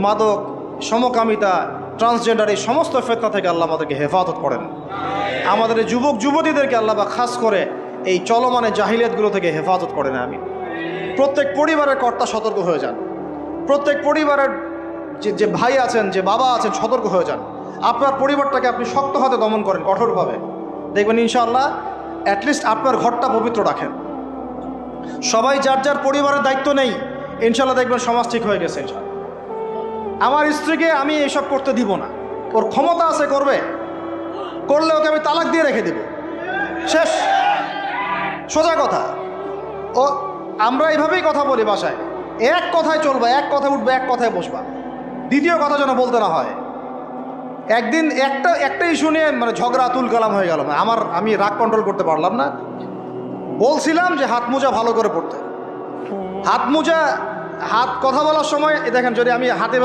মাদক, সমকামিতা, ট্রান্সজেন্ডার, এই সমস্ত ফিতনা থেকে আল্লাহ আমাদেরকে হেফাজত করেন। আমাদের এই যুবক যুবতীদেরকে আল্লাহ বা খাস করে এই চলমানে জাহিলিয়াতগুলো থেকে হেফাজত করেন। আমি প্রত্যেক পরিবারের কর্তা সতর্ক হয়ে যান। প্রত্যেক পরিবারের যে ভাই আছেন, যে বাবা আছেন, সতর্ক হয়ে যান। আপনার পরিবারটাকে আপনি শক্ত হাতে দমন করেন, কঠোরভাবে। দেখবেন ইনশাআল্লাহ অ্যাটলিস্ট আপনার ঘরটা পবিত্র রাখেন। সবাই যার যার পরিবারের দায়িত্ব নেই, ইনশাআল্লাহ দেখবেন সমাজ ঠিক হয়ে গেছে। ইনশাআল্লাহ আমার স্ত্রীকে আমি এসব করতে দিব না, ওর ক্ষমতা আছে করবে, করলে ওকে আমি তালাক দিয়ে রেখে দেব, শেষ, সোজা কথা। ও আমরা এইভাবেই কথা বলি বাসায়, এক কথায় চলবা, এক কথায় উঠবে, এক কথায় বসবা, দ্বিতীয় কথা যেন বলতে না হয়। একদিন একটা ইস্যু নিয়ে মানে ঝগড়া তুল কালাম হয়ে গেল। আমি রাগ কন্ট্রোল করতে পারলাম না, বলছিলাম যে হাত মোজা ভালো করে পড়তে। হাত কথা বলার সময় দেখেন, যদি আমি হাতে